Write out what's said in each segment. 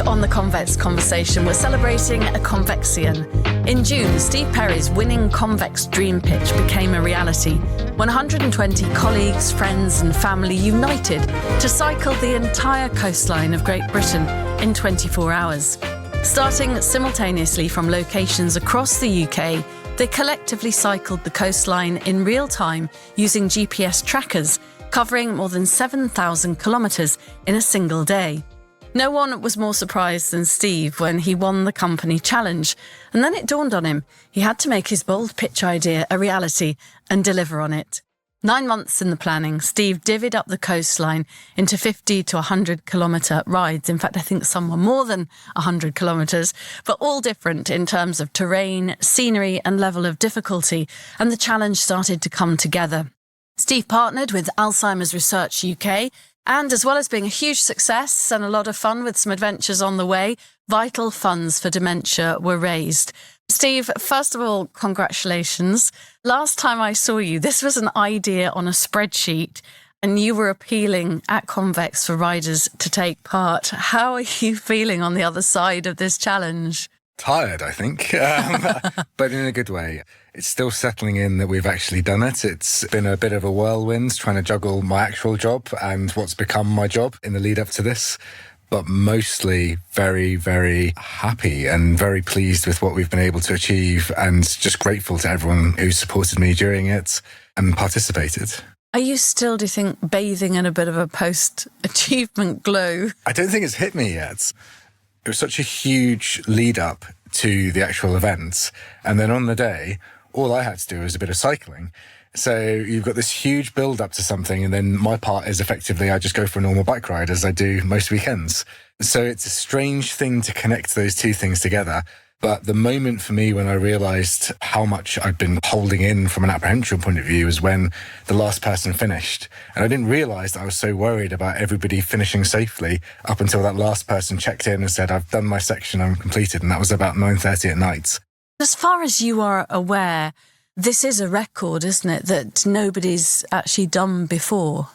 week on the Convex Conversation, we're celebrating a Convexian. In June, Steve Perry's winning Convex Dream Pitch became a reality when 120 colleagues, friends and family united to cycle the entire coastline of Great Britain in 24 hours. Starting simultaneously from locations across the UK, they collectively cycled the coastline in real time using GPS trackers, covering more than 7,000 kilometres in a single day. No one was more surprised than Steve when he won the company challenge. And then it dawned on him he had to make his bold pitch idea a reality and deliver on it. 9 months in the planning, Steve divvied up the coastline into 50 to 100 kilometre rides. In fact, I think some were more than 100 kilometres, but all different in terms of terrain, scenery and level of difficulty. And the challenge started to come together. Steve partnered with Alzheimer's Research UK, and as well as being a huge success and a lot of fun with some adventures on the way, vital funds for dementia were raised. Steve, first of all, congratulations. Last time I saw you, this was an idea on a spreadsheet and you were appealing at Convex for riders to take part. How are you feeling on the other side of this challenge? Tired, I think, but in a good way. It's still settling in that we've actually done it. It's been a bit of a whirlwind trying to juggle my actual job and what's become my job in the lead up to this, but mostly very, very happy and very pleased with what we've been able to achieve and just grateful to everyone who supported me during it and participated. Are you still, do you think, bathing in a bit of a post-achievement glow? I don't think it's hit me yet. It was such a huge lead up to the actual event. And then on the day, all I had to do was a bit of cycling. So you've got this huge build up to something. And then my part is effectively, I just go for a normal bike ride as I do most weekends. So it's a strange thing to connect those two things together. But the moment for me when I realised how much I'd been holding in from an apprehension point of view was when the last person finished. And I didn't realise that I was so worried about everybody finishing safely up until that last person checked in and said, I've done my section, I'm completed. And that was about 9:30 at night. As far as you are aware, this is a record, isn't it, that nobody's actually done before?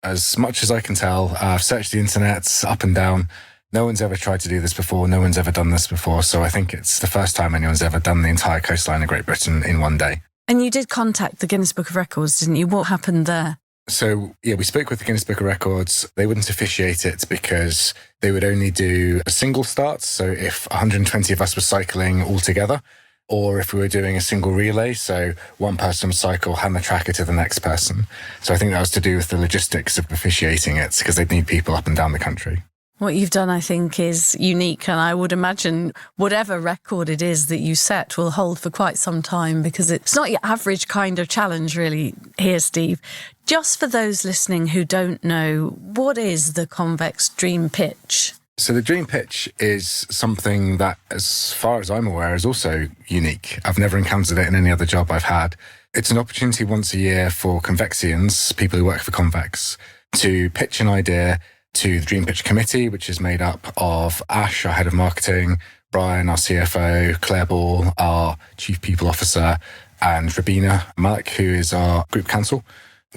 As much as I can tell, I've searched the internet up and down. No one's ever tried to do this before. No one's ever done this before. So I think it's the first time anyone's ever done the entire coastline of Great Britain in one day. And you did contact the Guinness Book of Records, didn't you? What happened there? So, yeah, we spoke with the Guinness Book of Records. They wouldn't officiate it because they would only do a single start. So if 120 of us were cycling all together, or if we were doing a single relay, so one person would cycle, hand the tracker to the next person. So I think that was to do with the logistics of officiating it because they'd need people up and down the country. What you've done, I think, is unique, and I would imagine whatever record it is that you set will hold for quite some time because it's not your average kind of challenge, really, here, Steve. Just for those listening who don't know, what is the Convex Dream Pitch? So the Dream Pitch is something that, as far as I'm aware, is also unique. I've never encountered it in any other job I've had. It's an opportunity once a year for Convexians, people who work for Convex, to pitch an idea to the Dream Pitch Committee, which is made up of Ash, our head of marketing, Brian, our CFO, Claire Ball, our chief people officer, and Rabina Malik, who is our group counsel,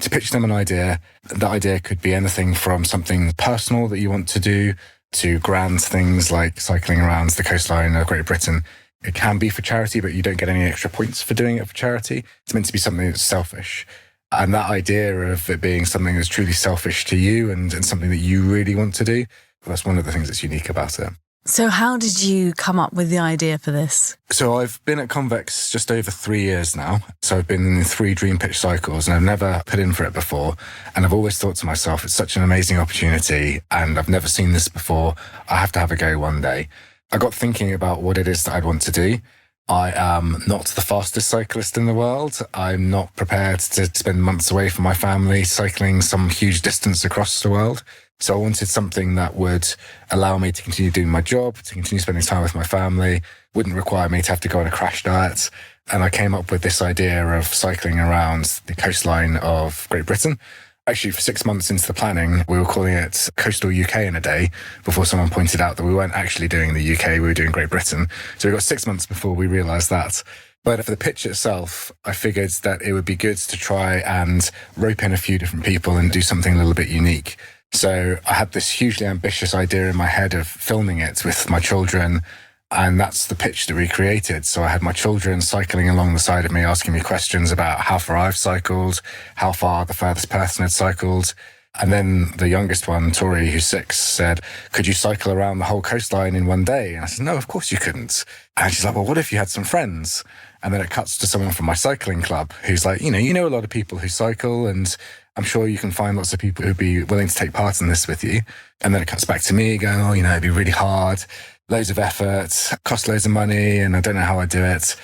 to pitch them an idea. That idea could be anything from something personal that you want to do to grand things like cycling around the coastline of Great Britain. It can be for charity, but you don't get any extra points for doing it for charity. It's meant to be something that's selfish. And that idea of it being something that's truly selfish to you and something that you really want to do, that's one of the things that's unique about it. So how did you come up with the idea for this? So I've been at Convex just over 3 years now. So I've been in 3 Dream Pitch cycles and I've never put in for it before. And I've always thought to myself, it's such an amazing opportunity and I've never seen this before. I have to have a go one day. I got thinking about what it is that I'd want to do. I am not the fastest cyclist in the world. I'm not prepared to spend months away from my family cycling some huge distance across the world. So I wanted something that would allow me to continue doing my job, to continue spending time with my family, wouldn't require me to have to go on a crash diet. And I came up with this idea of cycling around the coastline of Great Britain. Actually, for 6 months into the planning, we were calling it Coastal UK in a day before someone pointed out that we weren't actually doing the UK, we were doing Great Britain. So we got 6 months before we realised that. But for the pitch itself, I figured that it would be good to try and rope in a few different people and do something a little bit unique. So I had this hugely ambitious idea in my head of filming it with my children. And that's the pitch that we created. So I had my children cycling along the side of me, asking me questions about how far I've cycled, how far the furthest person had cycled. And then the youngest one, Tori, who's 6, said, could you cycle around the whole coastline in one day? And I said, no, of course you couldn't. And she's like, well, what if you had some friends? And then it cuts to someone from my cycling club who's like, you know a lot of people who cycle, and I'm sure you can find lots of people who'd be willing to take part in this with you. And then it cuts back to me going, oh, it'd be really hard, loads of effort, cost loads of money, and I don't know how I do it.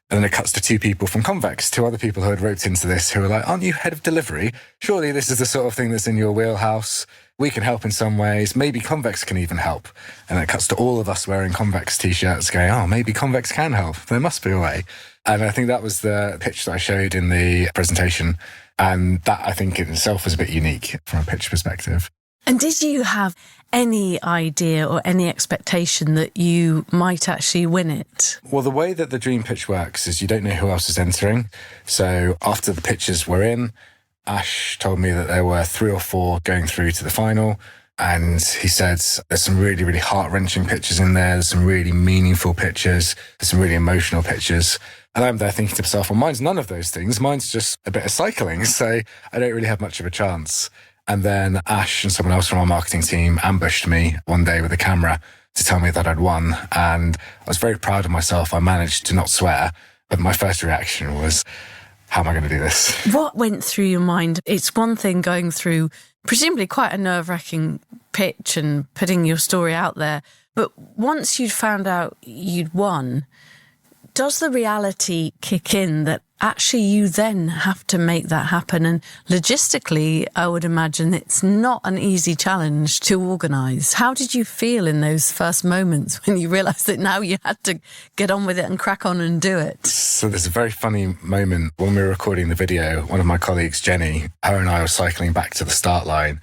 And then it cuts to 2 people from Convex, 2 other people who had roped into this, who were like, aren't you head of delivery? Surely this is the sort of thing that's in your wheelhouse. We can help in some ways. Maybe Convex can even help. And then it cuts to all of us wearing Convex t-shirts going, oh, maybe Convex can help. There must be a way. And I think that was the pitch that I showed in the presentation. And that, I think, in itself was a bit unique from a pitch perspective. And did you have any idea or any expectation that you might actually win it? Well, the way that the dream pitch works is you don't know who else is entering. So after the pitches were in, Ash told me that there were 3 or 4 going through to the final. And he said, there's some really, really heart-wrenching pictures in there. There's some really meaningful pictures. There's some really emotional pictures. And I'm there thinking to myself, well, mine's none of those things. Mine's just a bit of cycling. So I don't really have much of a chance. And then Ash and someone else from our marketing team ambushed me one day with a camera to tell me that I'd won. And I was very proud of myself. I managed to not swear. But my first reaction was, how am I going to do this? What went through your mind? It's one thing going through presumably quite a nerve-wracking pitch and putting your story out there. But once you'd found out you'd won, does the reality kick in that actually you then have to make that happen? And logistically, I would imagine it's not an easy challenge to organise. How did you feel in those first moments when you realised that now you had to get on with it and crack on and do it? So there's a very funny moment when we were recording the video. One of my colleagues, Jenny, her and I were cycling back to the start line.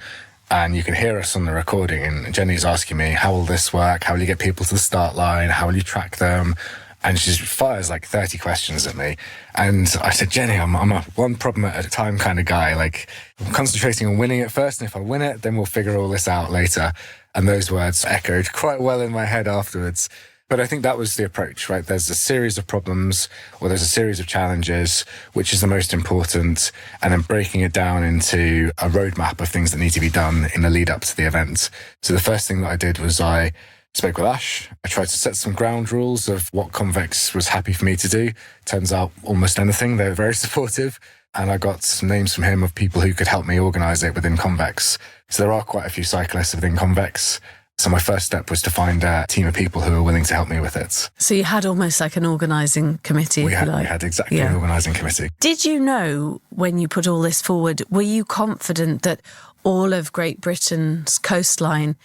And you can hear us on the recording. And Jenny's asking me, how will this work? How will you get people to the start line? How will you track them? And she fires like 30 questions at me. And I said, Jenny, I'm a one problem at a time kind of guy. Like, I'm concentrating on winning it first. And if I win it, then we'll figure all this out later. And those words echoed quite well in my head afterwards. But I think that was the approach, right? There's a series of problems, or there's a series of challenges, which is the most important, and then breaking it down into a roadmap of things that need to be done in the lead up to the event. So the first thing that I did was I spoke with Ash. I tried to set some ground rules of what Convex was happy for me to do. Turns out almost anything. They were very supportive. And I got some names from him of people who could help me organise it within Convex. So there are quite a few cyclists within Convex. So my first step was to find a team of people who were willing to help me with it. So you had almost like an organising committee, We had exactly an organising committee. Did you know when you put all this forward, were you confident that all of Great Britain's coastline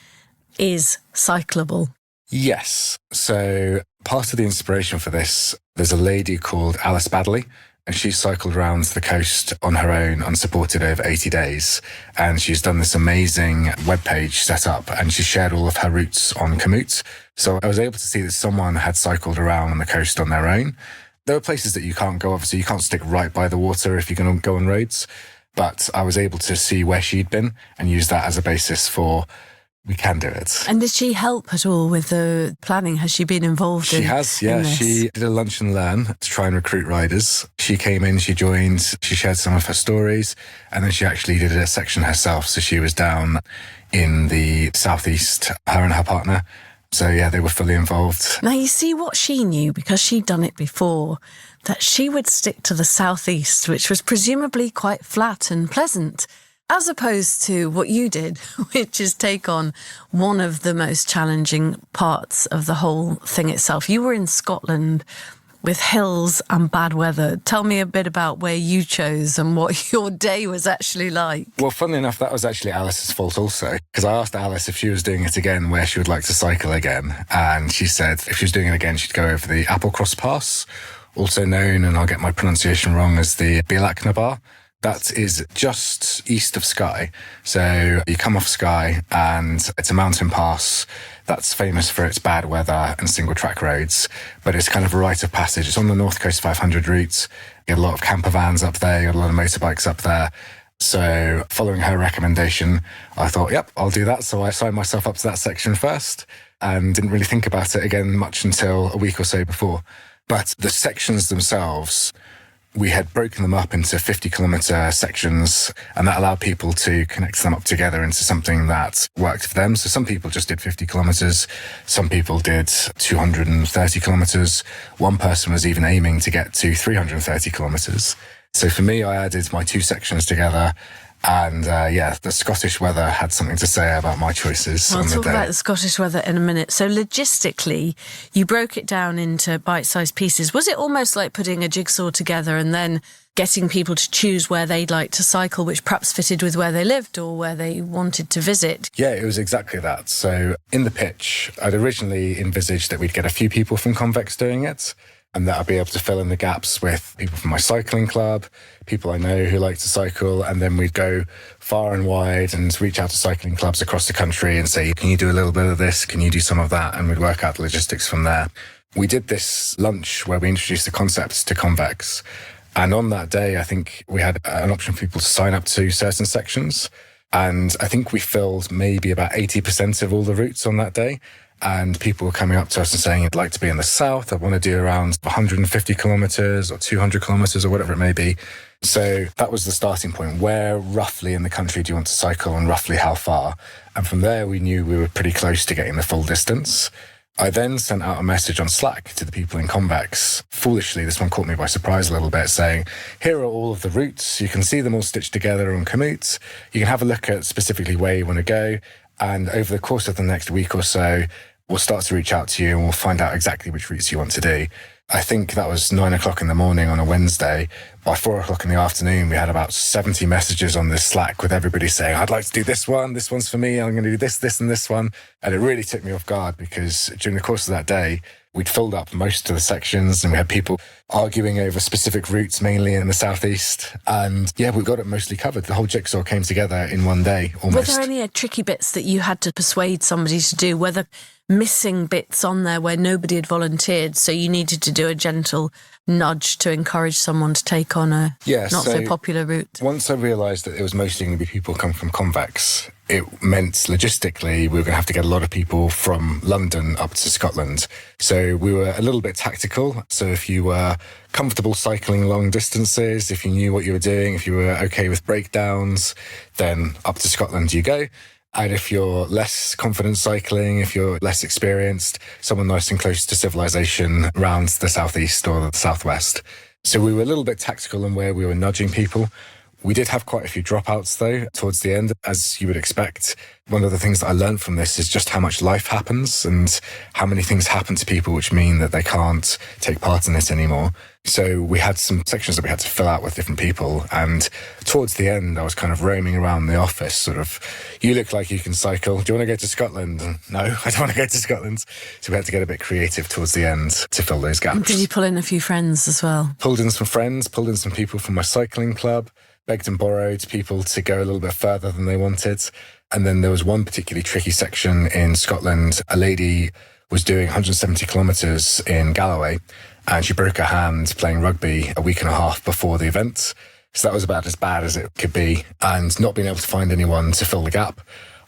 is cyclable? Yes. So part of the inspiration for this, there's a lady called Alice Baddeley, and she cycled around the coast on her own, unsupported, over 80 days. And she's done this amazing webpage set up, and she shared all of her routes on Komoot. So I was able to see that someone had cycled around on the coast on their own. There are places that you can't go. Obviously, you can't stick right by the water if you're going to go on roads. But I was able to see where she'd been and use that as a basis for, we can do it. And did she help at all with the planning? Has she been involved She has, yeah. She did a lunch and learn to try and recruit riders. She came in, she joined, she shared some of her stories, and then she actually did a section herself. So she was down in the southeast, her and her partner. So yeah, they were fully involved. Now you see what she knew, because she'd done it before, that she would stick to the southeast, which was presumably quite flat and pleasant, as opposed to what you did, which is take on one of the most challenging parts of the whole thing itself. You were in Scotland with hills and bad weather. Tell me a bit about where you chose and what your day was actually like. Well, funnily enough, that was actually Alice's fault also, because I asked Alice if she was doing it again, where she would like to cycle again. And she said if she was doing it again, she'd go over the Applecross Pass, also known, and I'll get my pronunciation wrong, as the Bielak-na-Bar. That is just east of Skye. So you come off Skye and it's a mountain pass that's famous for its bad weather and single track roads, but it's kind of a rite of passage. It's on the North Coast 500 route. You get a lot of camper vans up there, you get a lot of motorbikes up there. So following her recommendation, I thought, yep, I'll do that. So I signed myself up to that section first and didn't really think about it again much until a week or so before. But the sections themselves, we had broken them up into 50-kilometre sections, and that allowed people to connect them up together into something that worked for them. So some people just did 50 kilometres, some people did 230 kilometres. One person was even aiming to get to 330 kilometres. So for me, I added my 2 sections together. And the Scottish weather had something to say about my choices on the day. We'll talk about the Scottish weather in a minute. So logistically, you broke it down into bite-sized pieces. Was it almost like putting a jigsaw together and then getting people to choose where they'd like to cycle, which perhaps fitted with where they lived or where they wanted to visit? Yeah, it was exactly that. So in the pitch, I'd originally envisaged that we'd get a few people from Convex doing it, and that I'd be able to fill in the gaps with people from my cycling club, people I know who like to cycle, and then we'd go far and wide and reach out to cycling clubs across the country and say, can you do a little bit of this? Can you do some of that? And we'd work out the logistics from there. We did this lunch where we introduced the concepts to Convex. And on that day, I think we had an option for people to sign up to certain sections. And I think we filled maybe about 80% of all the routes on that day. And people were coming up to us and saying, I'd like to be in the south. I want to do around 150 kilometres or 200 kilometres or whatever it may be. So that was the starting point. Where roughly in the country do you want to cycle and roughly how far? And from there, we knew we were pretty close to getting the full distance. I then sent out a message on Slack to the people in Convex. Foolishly, this one caught me by surprise a little bit, saying, here are all of the routes. You can see them all stitched together on Komoot. You can have a look at specifically where you want to go. And over the course of the next week or so, we'll start to reach out to you and we'll find out exactly which routes you want to do. I think that was 9 o'clock in the morning on a Wednesday. By 4 o'clock in the afternoon, we had about 70 messages on this Slack with everybody saying, I'd like to do this one. This one's for me. I'm going to do this, this, and this one. And it really took me off guard because during the course of that day, we'd filled up most of the sections and we had people arguing over specific routes, mainly in the southeast. And yeah, we got it mostly covered. The whole jigsaw came together in one day, almost. Were there any tricky bits that you had to persuade somebody to do? Were there missing bits on there where nobody had volunteered, so you needed to do a gentle nudge to encourage someone to take on a not so popular route? Once I realised that it was mostly going to be people coming from Convex, it meant logistically we were going to have to get a lot of people from London up to Scotland. So we were a little bit tactical. So if you were comfortable cycling long distances, if you knew what you were doing, if you were okay with breakdowns, then up to Scotland you go. And if you're less confident cycling, if you're less experienced, someone nice and close to civilization around the southeast or the southwest. So we were a little bit tactical in where we were nudging people. We did have quite a few dropouts, though, towards the end, as you would expect. One of the things that I learned from this is just how much life happens and how many things happen to people which mean that they can't take part in it anymore. So we had some sections that we had to fill out with different people. And towards the end, I was kind of roaming around the office, sort of, you look like you can cycle. Do you want to go to Scotland? And, no, I don't want to go to Scotland. So we had to get a bit creative towards the end to fill those gaps. Did you pull in a few friends as well? Pulled in some friends, pulled in some people from my cycling club. Begged and borrowed people to go a little bit further than they wanted. And then there was one particularly tricky section in Scotland. A lady was doing 170 kilometres in Galloway and she broke her hand playing rugby a week and a half before the event. So that was about as bad as it could be. And not being able to find anyone to fill the gap,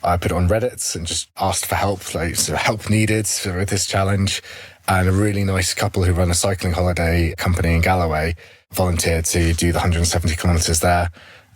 I put it on Reddit and just asked for help, like sort of help needed with this challenge. And a really nice couple who run a cycling holiday company in Galloway volunteered to do the 170 kilometres there.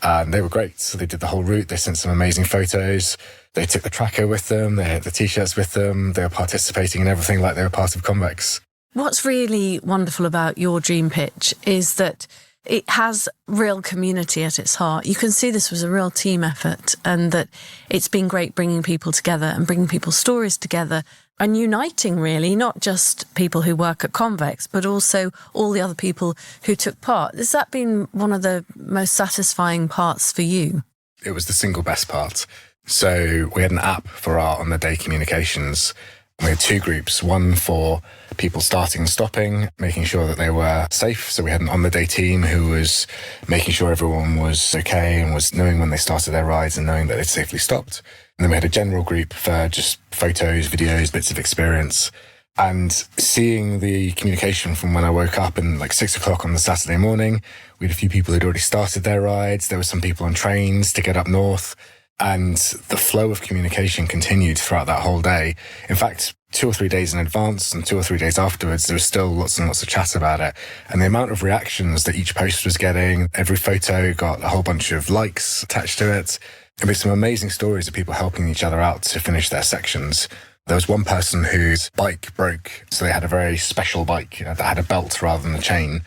And they were great. So they did the whole route. They sent some amazing photos. They took the tracker with them. They had the T-shirts with them. They were participating in everything like they were part of Convex. What's really wonderful about your Dream Pitch is that it has real community at its heart. You can see this was a real team effort and that it's been great bringing people together and bringing people's stories together and uniting, really, not just people who work at Convex, but also all the other people who took part. Has that been one of the most satisfying parts for you? It was the single best part. So we had an app for our on-the-day communications. We had 2 groups, one for people starting and stopping, making sure that they were safe. So we had an on-the-day team who was making sure everyone was okay and was knowing when they started their rides and knowing that they'd safely stopped. And then we had a general group for just photos, videos, bits of experience. And seeing the communication from when I woke up and like 6 o'clock on the Saturday morning, we had a few people who'd already started their rides. There were some people on trains to get up north. And the flow of communication continued throughout that whole day. In fact, 2 or 3 days in advance and 2 or 3 days afterwards, there was still lots and lots of chat about it. And the amount of reactions that each post was getting, every photo got a whole bunch of likes attached to it. And there's some amazing stories of people helping each other out to finish their sections. There was one person whose bike broke, so they had a very special bike that had a belt rather than a chain.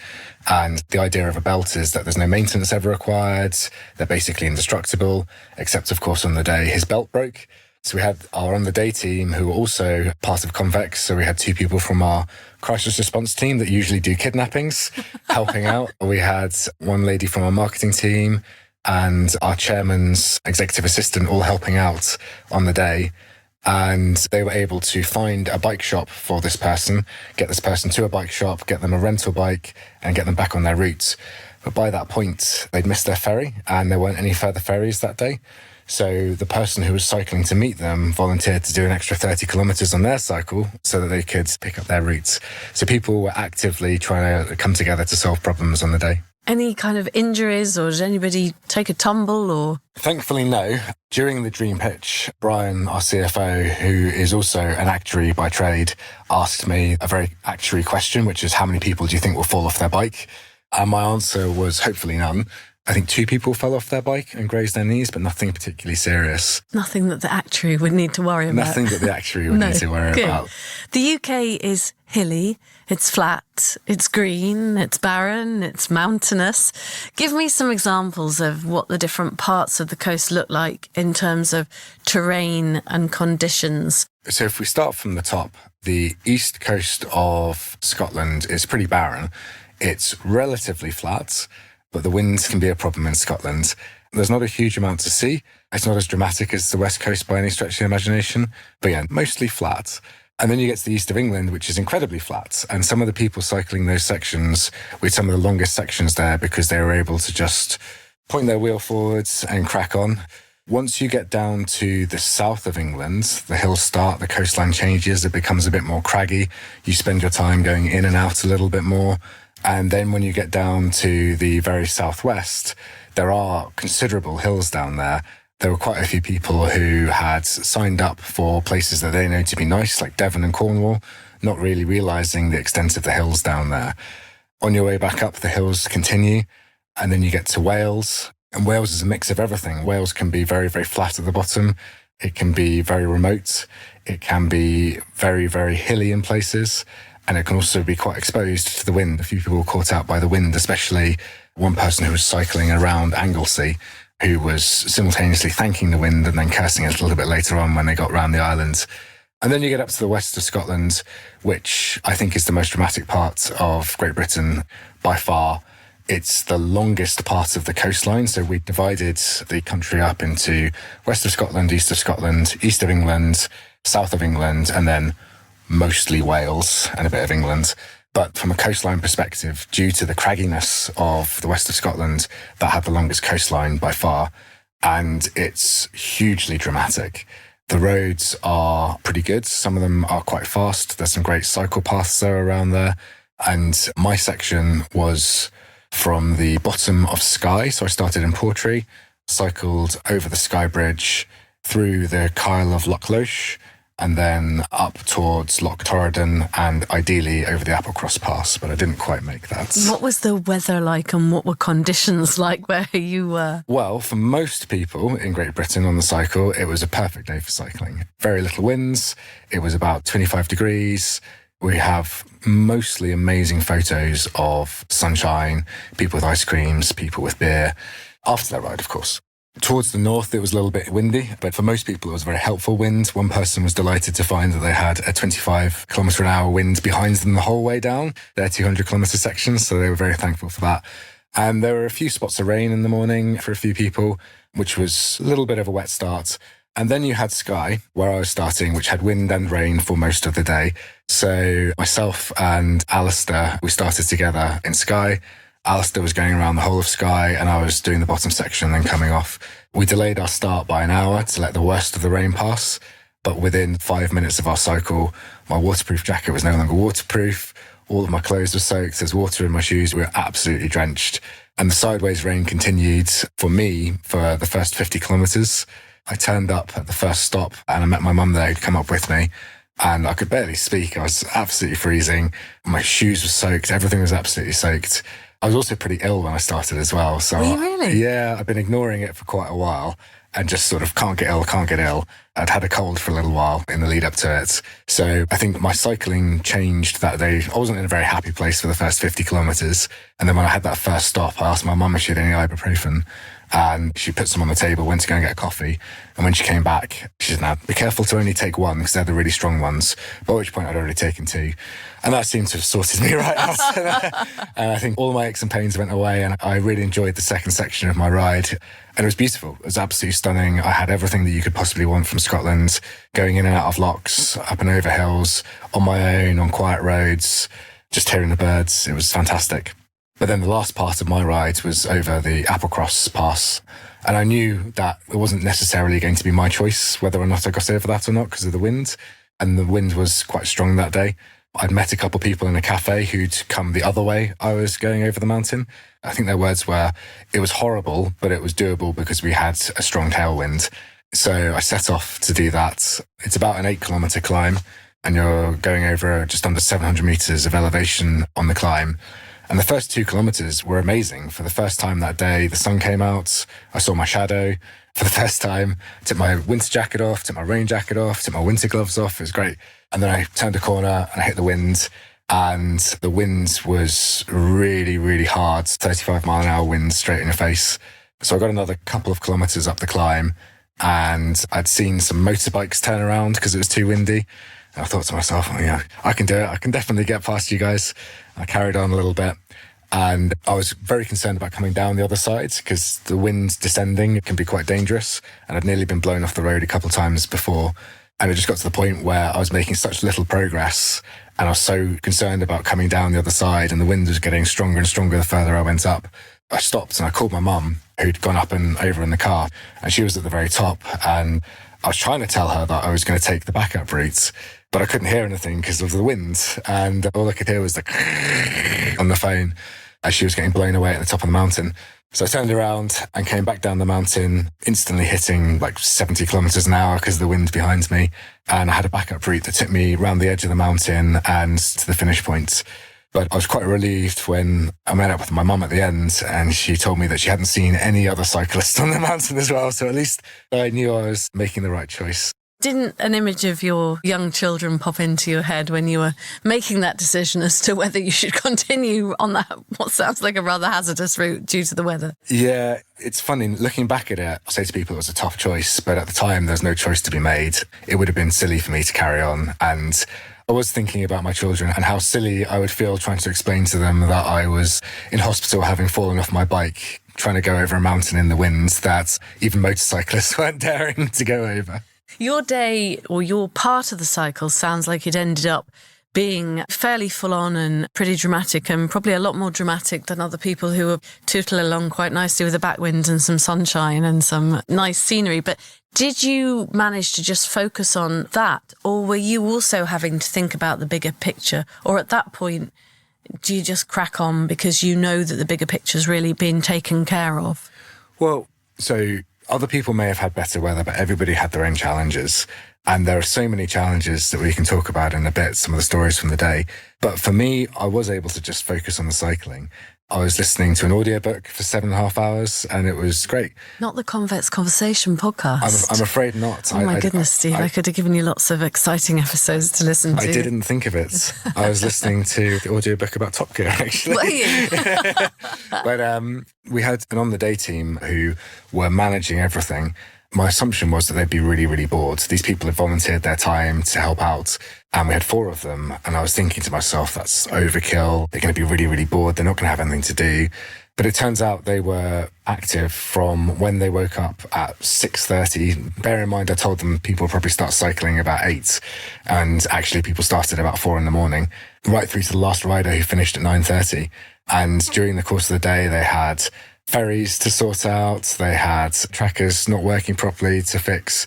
And the idea of a belt is that there's no maintenance ever required. They're basically indestructible, except, of course, on the day his belt broke. So we had our on the day team who were also part of Convex. So we had 2 people from our crisis response team that usually do kidnappings helping out. We had one lady from our marketing team and our chairman's executive assistant all helping out on the day. And they were able to find a bike shop for this person, get this person to a bike shop, get them a rental bike and get them back on their route. But by that point, they'd missed their ferry and there weren't any further ferries that day. So the person who was cycling to meet them volunteered to do an extra 30 kilometres on their cycle so that they could pick up their routes. So people were actively trying to come together to solve problems on the day. Any kind of injuries, or did anybody take a tumble, or? Thankfully, no. During the dream pitch, Brian, our CFO, who is also an actuary by trade, asked me a very actuary question, which is how many people do you think will fall off their bike? And my answer was hopefully none. I think 2 people fell off their bike and grazed their knees, but nothing particularly serious. Nothing that the actuary would need to worry about. Nothing that the actuary would need to worry about. The UK is hilly, it's flat, it's green, it's barren, it's mountainous. Give me some examples of what the different parts of the coast look like in terms of terrain and conditions. So if we start from the top, the east coast of Scotland is pretty barren. It's relatively flat, but the winds can be a problem in Scotland. There's not a huge amount to see. It's not as dramatic as the west coast by any stretch of the imagination, but yeah, mostly flat. And then you get to the east of England, which is incredibly flat. And some of the people cycling those sections with some of the longest sections there because they were able to just point their wheel forwards and crack on. Once you get down to the south of England, the hills start, the coastline changes, it becomes a bit more craggy. You spend your time going in and out a little bit more. And then when you get down to the very southwest, there are considerable hills down there. There were quite a few people who had signed up for places that they know to be nice, like Devon and Cornwall, not really realising the extent of the hills down there. On your way back up, the hills continue, and then you get to Wales. And Wales is a mix of everything. Wales can be very, very flat at the bottom. It can be very remote. It can be very, very hilly in places. And it can also be quite exposed to the wind. A few people were caught out by the wind, especially one person who was cycling around Anglesey, who was simultaneously thanking the wind and then cursing it a little bit later on when they got round the island. And then you get up to the west of Scotland, which I think is the most dramatic part of Great Britain by far. It's the longest part of the coastline. So we divided the country up into west of Scotland, east of England, south of England, and then mostly Wales and a bit of England. But from a coastline perspective, due to the cragginess of the west of Scotland, that had the longest coastline by far. And it's hugely dramatic. The roads are pretty good. Some of them are quite fast. There's some great cycle paths there around there. And my section was from the bottom of Skye. So I started in Portree, cycled over the Skye Bridge, through the Kyle of Loch Loch, and then up towards Loch Torridon and ideally over the Applecross Pass, but I didn't quite make that. What was the weather like and what were conditions like where you were? Well, for most people in Great Britain on the cycle, it was a perfect day for cycling. Very little winds. It was about 25 degrees. We have mostly amazing photos of sunshine, people with ice creams, people with beer, after their ride, of course. Towards the north, it was a little bit windy, but for most people, it was a very helpful wind. One person was delighted to find that they had a 25 kilometre an hour wind behind them the whole way down their 200 kilometre sections, so they were very thankful for that. And there were a few spots of rain in the morning for a few people, which was a little bit of a wet start. And then you had Skye, where I was starting, which had wind and rain for most of the day. So myself and Alistair, we started together in Skye. Alistair was going around the whole of Skye and I was doing the bottom section and then coming off. We delayed our start by an hour to let the worst of the rain pass. But within 5 minutes of our cycle, My waterproof jacket was no longer waterproof. All of my clothes were soaked. There's water in my shoes. We were absolutely drenched. And the sideways rain continued for me for the first 50 kilometres. I turned up at the first stop and I met my mum there who'd come up with me. And I could barely speak. I was absolutely freezing. My shoes were soaked. Everything was absolutely soaked. I was also pretty ill when I started as well. So were you really? Yeah, I've been ignoring it for quite a while and just sort of can't get ill. I'd had a cold for a little while in the lead up to it. So I think my cycling changed that day. I wasn't in a very happy place for the first 50 kilometres. And then when I had that first stop, I asked my mum if she had any ibuprofen. And she put some on the table, went to go and get a coffee. And when she came back, she said, now, be careful to only take one because they're the really strong ones. By which point I'd already taken two. And that seemed to have sorted me right out. And I think all my aches and pains went away. And I really enjoyed the second section of my ride. And it was beautiful. It was absolutely stunning. I had everything that you could possibly want from Scotland, going in and out of locks, up and over hills, on my own, on quiet roads, just hearing the birds. It was fantastic. But then the last part of my ride was over the Applecross Pass. And I knew that it wasn't necessarily going to be my choice whether or not I got over that or not because of the wind. And the wind was quite strong that day. I'd met a couple of people in a cafe who'd come the other way I was going over the mountain. I think their words were, it was horrible, but it was doable because we had a strong tailwind. So I set off to do that. It's about an 8-kilometre climb and you're going over just under 700 metres of elevation on the climb. And the first 2 kilometres were amazing. For the first time that day, the sun came out. I saw my shadow for the first time. Took my winter jacket off, took my rain jacket off, took my winter gloves off. It was great. And then I turned a corner and I hit the wind. And the wind was really, really hard. 35 mile an hour wind straight in your face. So I got another couple of kilometres up the climb and I'd seen some motorbikes turn around because it was too windy. And I thought to myself, oh, yeah, I can do it. I can definitely get past you guys. I carried on a little bit and I was very concerned about coming down the other side because the wind descending can be quite dangerous. And I'd nearly been blown off the road a couple of times before. And it just got to the point where I was making such little progress and I was so concerned about coming down the other side and the wind was getting stronger and stronger the further I went up. I stopped and I called my mum who'd gone up and over in the car and she was at the very top and I was trying to tell her that I was going to take the backup route, but I couldn't hear anything because of the wind. And all I could hear was the on the phone as she was getting blown away at the top of the mountain. So I turned around and came back down the mountain, instantly hitting like 70 kilometers an hour because of the wind behind me. And I had a backup route that took me around the edge of the mountain and to the finish point. But I was quite relieved when I met up with my mum at the end and she told me that she hadn't seen any other cyclists on the mountain as well. So at least I knew I was making the right choice. Didn't an image of your young children pop into your head when you were making that decision as to whether you should continue on that, what sounds like a rather hazardous route due to the weather? Yeah, it's funny. Looking back at it, I say to people it was a tough choice, but at the time there's no choice to be made. It would have been silly for me to carry on. And I was thinking about my children and how silly I would feel trying to explain to them that I was in hospital having fallen off my bike, trying to go over a mountain in the wind that even motorcyclists weren't daring to go over. Your day or your part of the cycle sounds like it ended up being fairly full on and pretty dramatic and probably a lot more dramatic than other people who were tootling along quite nicely with a backwind and some sunshine and some nice scenery. But did you manage to just focus on that, or were you also having to think about the bigger picture? Or at that point, do you just crack on because you know that the bigger picture's really been taken care of? Well, so other people may have had better weather, but everybody had their own challenges. And there are so many challenges that we can talk about in a bit, some of the stories from the day. But for me, I was able to just focus on the cycling. I was listening to an audiobook for 7.5 hours and it was great. Not the Convex Conversation podcast. I'm afraid not. Oh my goodness, Steve. I could have given you lots of exciting episodes to listen to. I didn't think of it. I was listening to the audiobook about Top Gear, actually. Were you? But we had an on-the-day team who were managing everything. My assumption was that they'd be really, really bored. These people had volunteered their time to help out, and we had 4 of them. And I was thinking to myself, that's overkill. They're going to be really, really bored. They're not going to have anything to do. But it turns out they were active from when they woke up at 6:30. Bear in mind, I told them people probably start cycling about 8. And actually, people started about 4 in the morning, right through to the last rider who finished at 9:30. And during the course of the day, they had ferries to sort out. They had trackers not working properly to fix.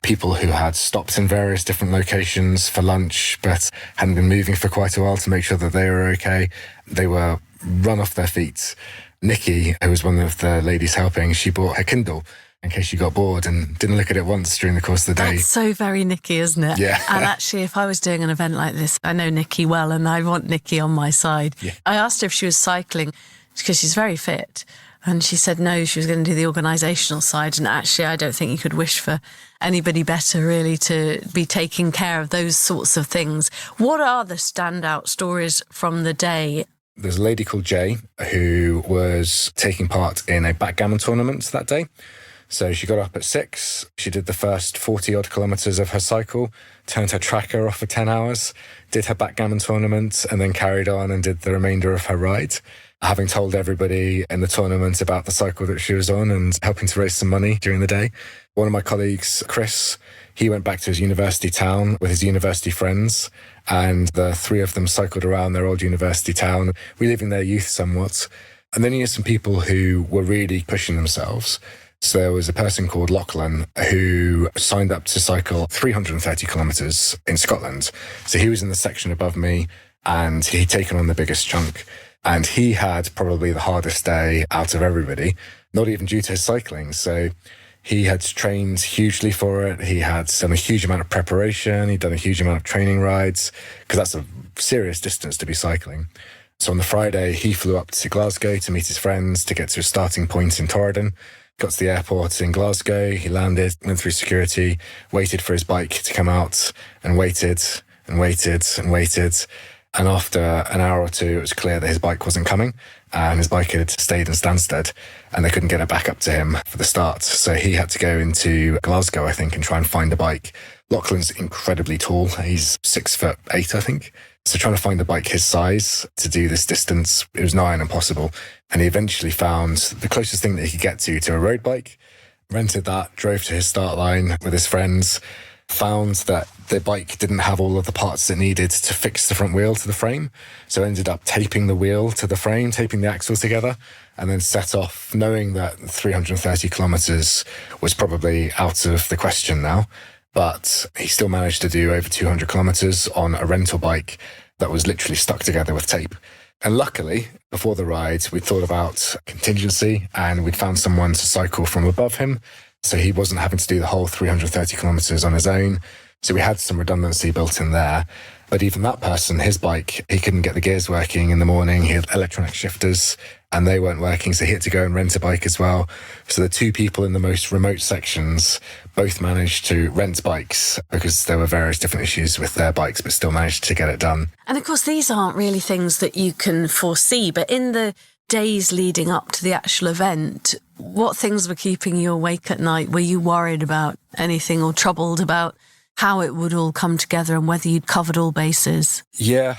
people who had stopped in various different locations for lunch but hadn't been moving for quite a while to make sure that they were okay. They were run off their feet. Nikki, who was one of the ladies helping, she brought her Kindle in case she got bored and didn't look at it once during the course of the day. That's so very Nikki, isn't it? Yeah. And actually, if I was doing an event like this, I know Nikki well and I want Nikki on my side. Yeah. I asked her if she was cycling because she's very fit. And she said no, she was going to do the organisational side. And actually, I don't think you could wish for anybody better, really, to be taking care of those sorts of things. What are the standout stories from the day? There's a lady called Jay who was taking part in a backgammon tournament that day. So she got up at 6, she did the first 40 odd kilometres of her cycle, turned her tracker off for 10 hours, did her backgammon tournament, and then carried on and did the remainder of her ride, having told everybody in the tournament about the cycle that she was on and helping to raise some money during the day. One of my colleagues, Chris, he went back to his university town with his university friends, and the three of them cycled around their old university town, reliving their youth somewhat. And then you had some people who were really pushing themselves. So there was a person called Lachlan who signed up to cycle 330 kilometres in Scotland. So he was in the section above me and he'd taken on the biggest chunk. And he had probably the hardest day out of everybody, not even due to his cycling. So he had trained hugely for it. He had done a huge amount of preparation. He'd done a huge amount of training rides because that's a serious distance to be cycling. So on the Friday, he flew up to Glasgow to meet his friends, to get to a starting point in Torridon. Got to the airport in Glasgow, he landed, went through security, waited for his bike to come out, and waited and waited and waited. And after an hour or two, it was clear that his bike wasn't coming, and his bike had stayed in Stansted, and they couldn't get it back up to him for the start. So he had to go into Glasgow, I think, and try and find a bike. Lachlan's incredibly tall. He's 6'8", I think. So trying to find a bike his size to do this distance, it was nigh on impossible. And he eventually found the closest thing that he could get to a road bike, rented that, drove to his start line with his friends, found that the bike didn't have all of the parts it needed to fix the front wheel to the frame. So ended up taping the wheel to the frame, taping the axle together, and then set off knowing that 330 kilometres was probably out of the question now. But he still managed to do over 200 kilometres on a rental bike that was literally stuck together with tape. And luckily, before the ride, we thought about contingency and we'd found someone to cycle from above him. So he wasn't having to do the whole 330 kilometres on his own. So we had some redundancy built in there. But even that person, his bike, he couldn't get the gears working in the morning. He had electronic shifters and they weren't working. So he had to go and rent a bike as well. So the two people in the most remote sections both managed to rent bikes because there were various different issues with their bikes, but still managed to get it done. And of course, these aren't really things that you can foresee, but in the days leading up to the actual event, what things were keeping you awake at night? Were you worried about anything or troubled about how it would all come together and whether you'd covered all bases? Yeah,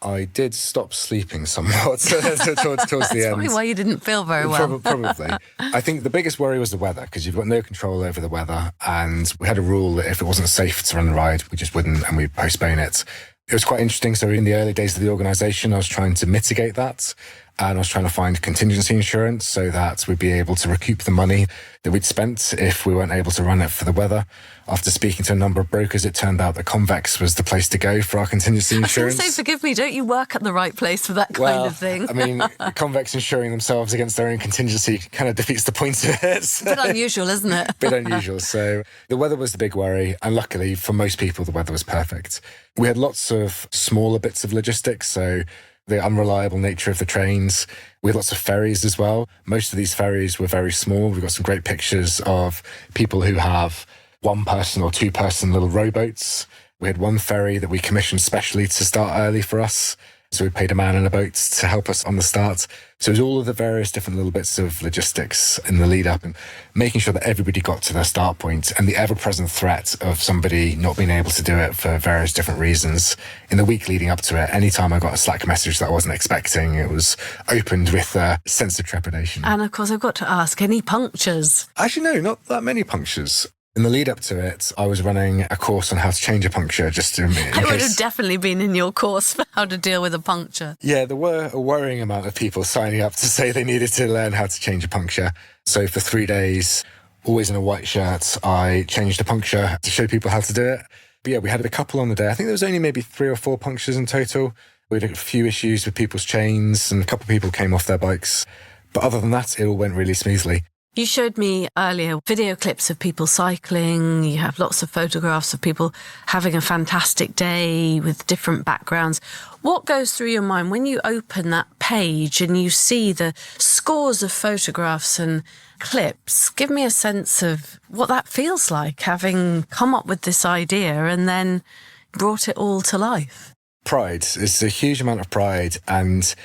I did stop sleeping somewhat towards the end. That's probably why you didn't feel very well. Probably. I think the biggest worry was the weather, because you've got no control over the weather. And we had a rule that if it wasn't safe to run the ride, we just wouldn't, and we'd postpone it. It was quite interesting. So in the early days of the organisation, I was trying to mitigate that. And I was trying to find contingency insurance so that we'd be able to recoup the money that we'd spent if we weren't able to run it for the weather. After speaking to a number of brokers, it turned out that Convex was the place to go for our contingency insurance. I was going to say, forgive me, don't you work at the right place for that kind of thing? I mean, Convex insuring themselves against their own contingency kind of defeats the point of it. A bit unusual, isn't it? A bit unusual. So the weather was the big worry. And luckily, for most people, the weather was perfect. We had lots of smaller bits of logistics. So the unreliable nature of the trains. We had lots of ferries as well. Most of these ferries were very small. We've got some great pictures of people who have one-person or two-person little rowboats. We had one ferry that we commissioned specially to start early for us. So we paid a man in a boat to help us on the start. So it was all of the various different little bits of logistics in the lead up and making sure that everybody got to their start point and the ever-present threat of somebody not being able to do it for various different reasons. In the week leading up to it, anytime I got a Slack message that I wasn't expecting, it was opened with a sense of trepidation. And of course, I've got to ask, any punctures? Actually, no, not that many punctures. In the lead up to it, I was running a course on how to change a puncture just to... It would have definitely been in your course for how to deal with a puncture. Yeah, there were a worrying amount of people signing up to say they needed to learn how to change a puncture. So for 3 days, always in a white shirt. I changed a puncture to show people how to do it. But yeah, we had a couple on the day. I think there was only maybe 3 or 4 punctures in total. We had a few issues with people's chains and a couple of people came off their bikes. But other than that, it all went really smoothly. You showed me earlier video clips of people cycling. You have lots of photographs of people having a fantastic day with different backgrounds. What goes through your mind when you open that page and you see the scores of photographs and clips? Give me a sense of what that feels like, having come up with this idea and then brought it all to life. Pride. It's a huge amount of pride. And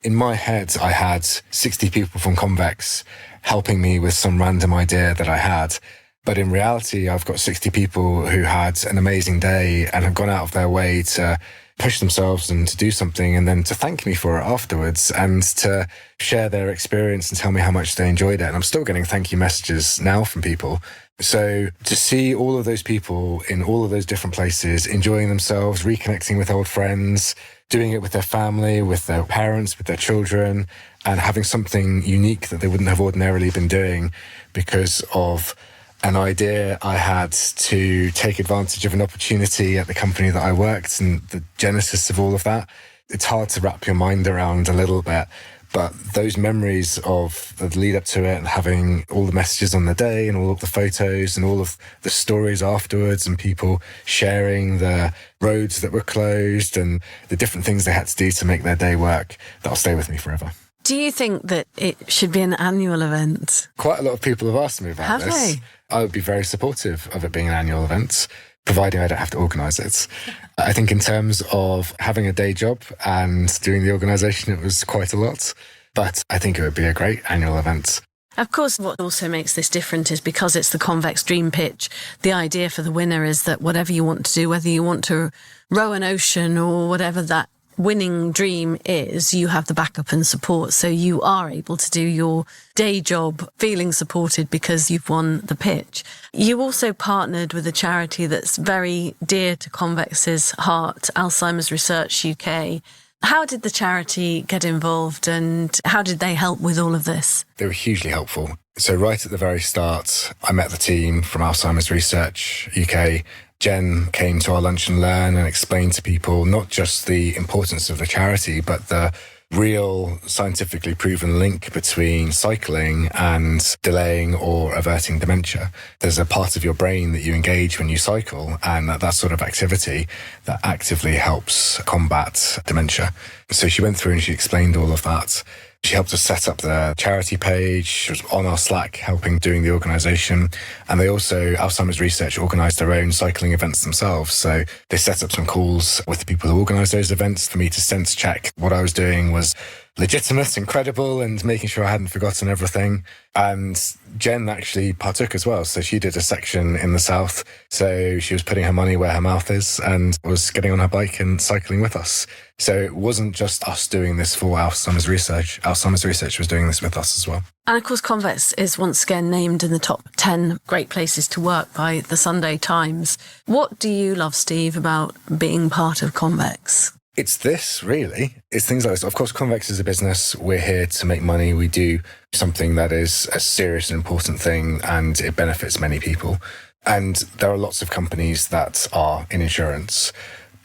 in my head, I had 60 people from Convex helping me with some random idea that I had. But in reality, I've got 60 people who had an amazing day and have gone out of their way to push themselves and to do something and then to thank me for it afterwards and to share their experience and tell me how much they enjoyed it. And I'm still getting thank you messages now from people. So to see all of those people in all of those different places, enjoying themselves, reconnecting with old friends, doing it with their family, with their parents, with their children, and having something unique that they wouldn't have ordinarily been doing because of an idea I had to take advantage of an opportunity at the company that I worked and the genesis of all of that. It's hard to wrap your mind around a little bit, but those memories of the lead up to it and having all the messages on the day and all of the photos and all of the stories afterwards and people sharing the roads that were closed and the different things they had to do to make their day work, that'll stay with me forever. Do you think that it should be an annual event? Quite a lot of people have asked me about this. Have they? I would be very supportive of it being an annual event, providing I don't have to organise it. I think in terms of having a day job and doing the organisation, it was quite a lot. But I think it would be a great annual event. Of course, what also makes this different is because it's the Convex Dream Pitch, the idea for the winner is that whatever you want to do, whether you want to row an ocean or whatever that winning dream is, you have the backup and support. So you are able to do your day job feeling supported because you've won the pitch. You also partnered with a charity that's very dear to Convex's heart, Alzheimer's Research UK. How did the charity get involved and how did they help with all of this? They were hugely helpful. So right at the very start, I met the team from Alzheimer's Research UK. Jen came to our lunch and learn and explained to people not just the importance of the charity, but the real scientifically proven link between cycling and delaying or averting dementia. There's a part of your brain that you engage when you cycle, and that sort of activity that actively helps combat dementia. So she went through and she explained all of that. She helped us set up the charity page. She was on our Slack helping doing the organisation. And they also, Alzheimer's Research, organised their own cycling events themselves. So they set up some calls with the people who organised those events for me to sense check what I was doing was legitimate and credible and making sure I hadn't forgotten everything. And Jen actually partook as well. So she did a section in the south. So she was putting her money where her mouth is and was getting on her bike and cycling with us. So it wasn't just us doing this for Alzheimer's Research. Alzheimer's Research was doing this with us as well. And of course, Convex is once again named in the top 10 great places to work by the Sunday Times. What do you love, Steve, about being part of Convex? It's this, really. It's things like this. Of course, Convex is a business. We're here to make money. We do something that is a serious and important thing, and it benefits many people. And there are lots of companies that are in insurance,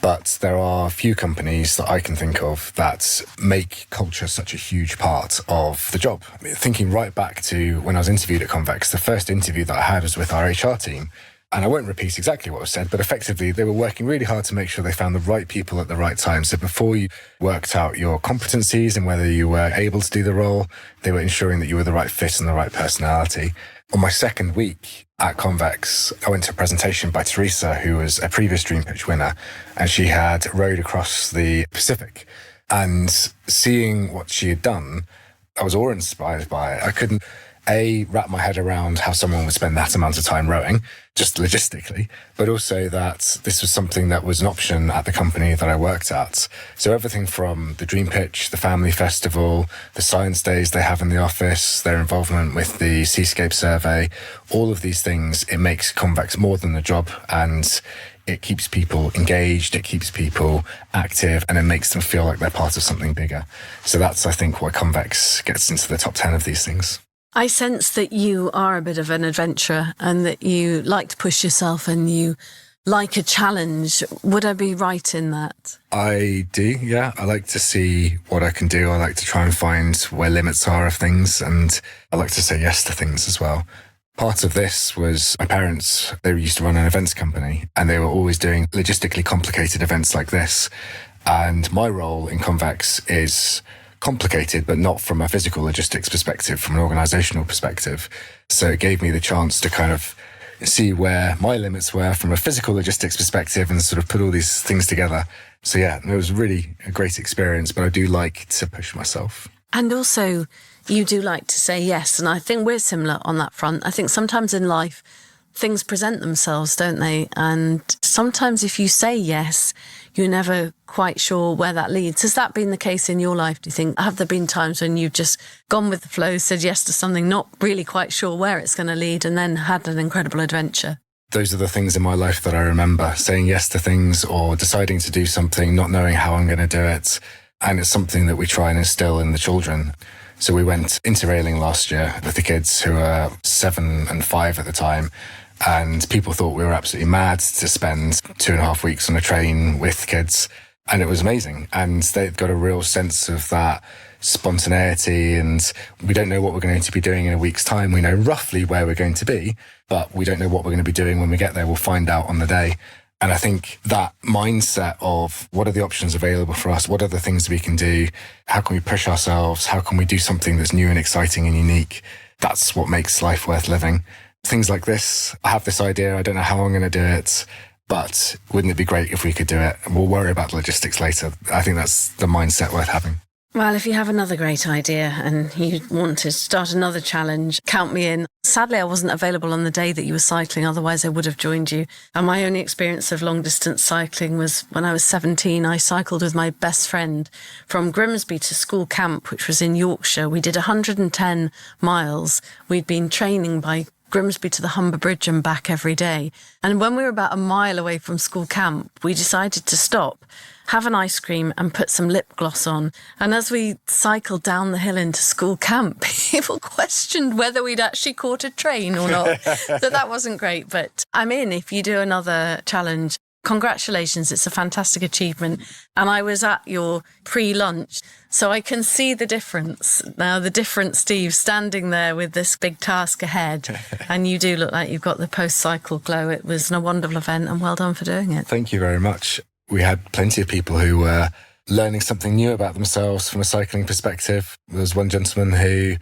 but there are few companies that I can think of that make culture such a huge part of the job. I mean, thinking right back to when I was interviewed at Convex, the first interview that I had was with our HR team. And I won't repeat exactly what was said, but effectively they were working really hard to make sure they found the right people at the right time. So before you worked out your competencies and whether you were able to do the role, they were ensuring that you were the right fit and the right personality. On my second week at Convex, I went to a presentation by Teresa, who was a previous Dream Pitch winner, and she had rowed across the Pacific. And seeing what she had done, I was awe-inspired by it. I couldn't wrap my head around how someone would spend that amount of time rowing, just logistically, but also that this was something that was an option at the company that I worked at. So everything from the Dream Pitch, the Family Festival, the science days they have in the office, their involvement with the Seascape Survey, all of these things, it makes Convex more than a job, and it keeps people engaged, it keeps people active, and it makes them feel like they're part of something bigger. So that's, I think, why Convex gets into the top 10 of these things. I sense that you are a bit of an adventurer and that you like to push yourself and you like a challenge. Would I be right in that? I do, yeah. I like to see what I can do. I like to try and find where limits are of things, and I like to say yes to things as well. Part of this was my parents, they used to run an events company, and they were always doing logistically complicated events like this. And my role in Convex is complicated, but not from a physical logistics perspective, from an organisational perspective. So it gave me the chance to kind of see where my limits were from a physical logistics perspective and sort of put all these things together. So yeah, it was really a great experience, but I do like to push myself. And also, you do like to say yes. And I think we're similar on that front. I think sometimes in life, things present themselves, don't they? And sometimes if you say yes, you're never quite sure where that leads. Has that been the case in your life, do you think? Have there been times when you've just gone with the flow, said yes to something, not really quite sure where it's going to lead, and then had an incredible adventure? Those are the things in my life that I remember, saying yes to things or deciding to do something, not knowing how I'm going to do it. And it's something that we try and instill in the children. So we went interrailing last year with the kids who were 7 and 5 at the time. And people thought we were absolutely mad to spend 2.5 weeks on a train with kids. And it was amazing. And they've got a real sense of that spontaneity. And we don't know what we're going to be doing in a week's time. We know roughly where we're going to be, but we don't know what we're going to be doing when we get there. We'll find out on the day. And I think that mindset of what are the options available for us? What are the things we can do? How can we push ourselves? How can we do something that's new and exciting and unique? That's what makes life worth living. Things like this, I have this idea, I don't know how I'm going to do it, but wouldn't it be great if we could do it? And we'll worry about the logistics later. I think that's the mindset worth having. Well, if you have another great idea and you want to start another challenge, count me in. Sadly, I wasn't available on the day that you were cycling, otherwise I would have joined you. And my only experience of long-distance cycling was when I was 17. I cycled with my best friend from Grimsby to school camp, which was in Yorkshire. We did 110 miles. We'd been training by Grimsby to the Humber Bridge and back every day. And when we were about a mile away from school camp, we decided to stop, have an ice cream and put some lip gloss on. And as we cycled down the hill into school camp, people questioned whether we'd actually caught a train or not. So that wasn't great, but I'm in if you do another challenge. Congratulations, it's a fantastic achievement. And I was at your pre-lunch, so I can see the difference. Now, the difference, Steve, standing there with this big task ahead, and you do look like you've got the post-cycle glow. It was a wonderful event, and well done for doing it. Thank you very much. We had plenty of people who were learning something new about themselves from a cycling perspective. There was one gentleman who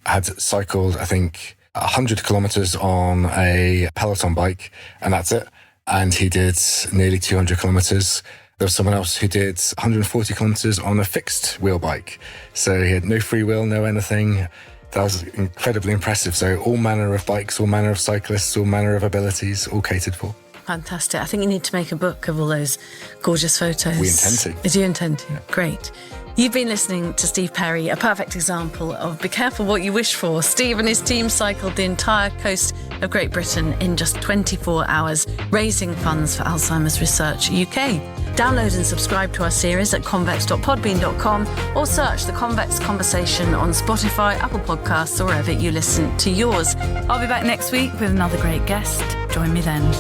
had cycled, I think, 100 kilometres on a Peloton bike, and that's it. And he did nearly 200 kilometres. There was someone else who did 140 kilometres on a fixed wheel bike. So he had no free wheel, no anything. That was incredibly impressive. So all manner of bikes, all manner of cyclists, all manner of abilities, all catered for. Fantastic. I think you need to make a book of all those gorgeous photos. We intend to. Do you intend to? Yeah. Great. You've been listening to Steve Perry, a perfect example of be careful what you wish for. Steve and his team cycled the entire coast of Great Britain in just 24 hours, raising funds for Alzheimer's Research UK. Download and subscribe to our series at convex.podbean.com or search The Convex Conversation on Spotify, Apple Podcasts, or wherever you listen to yours. I'll be back next week with another great guest. Join me then.